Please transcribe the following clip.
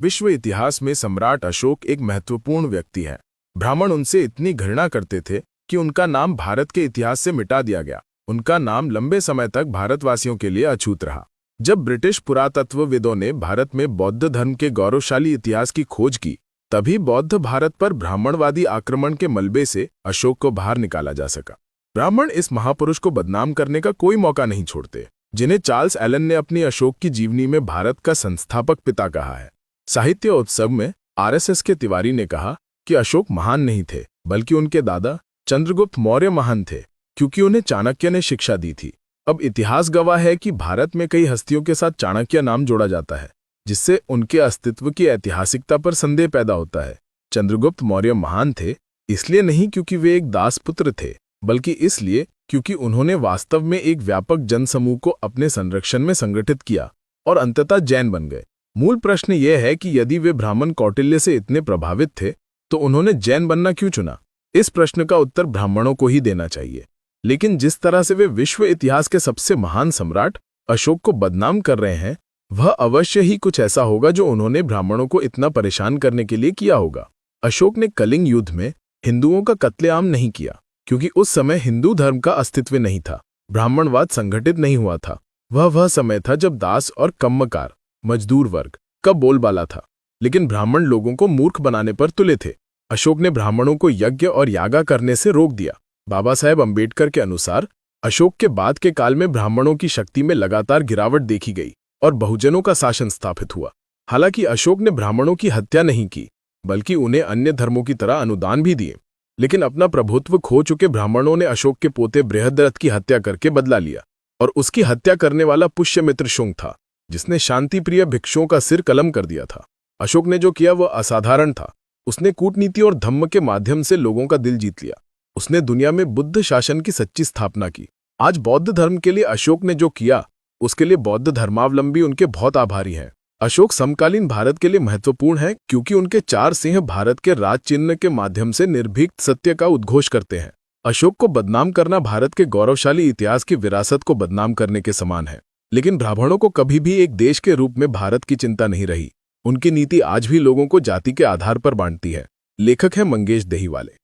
विश्व इतिहास में सम्राट अशोक एक महत्वपूर्ण व्यक्ति है। ब्राह्मण उनसे इतनी घृणा करते थे कि उनका नाम भारत के इतिहास से मिटा दिया गया। उनका नाम लंबे समय तक भारतवासियों के लिए अछूत रहा। जब ब्रिटिश पुरातत्वविदों ने भारत में बौद्ध धर्म के गौरवशाली इतिहास की खोज की, तभी बौद्ध भारत पर ब्राह्मणवादी आक्रमण के मलबे से अशोक को बाहर निकाला जा सका। ब्राह्मण इस महापुरुष को बदनाम करने का कोई मौका नहीं छोड़ते, जिन्हें चार्ल्स एलन ने अपनी अशोक की जीवनी में भारत का संस्थापक पिता कहा है। साहित्य उत्सव में आरएसएस के तिवारी ने कहा कि अशोक महान नहीं थे, बल्कि उनके दादा चंद्रगुप्त मौर्य महान थे, क्योंकि उन्हें चाणक्य ने शिक्षा दी थी। अब इतिहास गवाह है कि भारत में कई हस्तियों के साथ चाणक्य नाम जोड़ा जाता है, जिससे उनके अस्तित्व की ऐतिहासिकता पर संदेह पैदा होता है। चंद्रगुप्त मौर्य महान थे इसलिए नहीं क्योंकि वे एक दासपुत्र थे, बल्कि इसलिए क्योंकि उन्होंने वास्तव में एक व्यापक जनसमूह को अपने संरक्षण में संगठित किया और अंततः जैन बन गए। मूल प्रश्न यह है कि यदि वे ब्राह्मण कौटिल्य से इतने प्रभावित थे, तो उन्होंने जैन बनना क्यों चुना? इस प्रश्न का उत्तर ब्राह्मणों को ही देना चाहिए। लेकिन जिस तरह से वे विश्व इतिहास के सबसे महान सम्राट अशोक को बदनाम कर रहे हैं, वह अवश्य ही कुछ ऐसा होगा जो उन्होंने ब्राह्मणों को इतना परेशान करने के लिए किया होगा। अशोक ने कलिंग युद्ध में हिंदुओं का कत्लेआम नहीं किया, क्योंकि उस समय हिंदू धर्म का अस्तित्व नहीं था, ब्राह्मणवाद संगठित नहीं हुआ था। वह समय था जब दास और कम्मकार मजदूर वर्ग का बोलबाला था, लेकिन ब्राह्मण लोगों को मूर्ख बनाने पर तुले थे। अशोक ने ब्राह्मणों को यज्ञ और यागा करने से रोक दिया। बाबा साहेब अंबेडकर के अनुसार अशोक के बाद के काल में ब्राह्मणों की शक्ति में लगातार गिरावट देखी गई और बहुजनों का शासन स्थापित हुआ। हालांकि अशोक ने ब्राह्मणों की हत्या नहीं की, बल्कि उन्हें अन्य धर्मों की तरह अनुदान भी दिए। लेकिन अपना प्रभुत्व खो चुके ब्राह्मणों ने अशोक के पोते बृहद्रथ की हत्या करके बदला लिया, और उसकी हत्या करने वाला पुष्यमित्र शुंग था, जिसने शांतिप्रिय भिक्षुओं का सिर कलम कर दिया था। अशोक ने जो किया वह असाधारण था। उसने कूटनीति और धम्म के माध्यम से लोगों का दिल जीत लिया। उसने दुनिया में बुद्ध शासन की सच्ची स्थापना की। आज बौद्ध धर्म के लिए अशोक ने जो किया, उसके लिए बौद्ध धर्मावलंबी उनके बहुत आभारी हैं। अशोक समकालीन भारत के लिए महत्वपूर्ण है, क्योंकि उनके 4 सिंह भारत के राज चिन्ह के माध्यम से निर्भीक सत्य का उद्घोष करते हैं। अशोक को बदनाम करना भारत के गौरवशाली इतिहास की विरासत को बदनाम करने के समान है। लेकिन ब्राह्मणों को कभी भी एक देश के रूप में भारत की चिंता नहीं रही। उनकी नीति आज भी लोगों को जाति के आधार पर बांटती है। लेखक है मंगेश दहीवाले।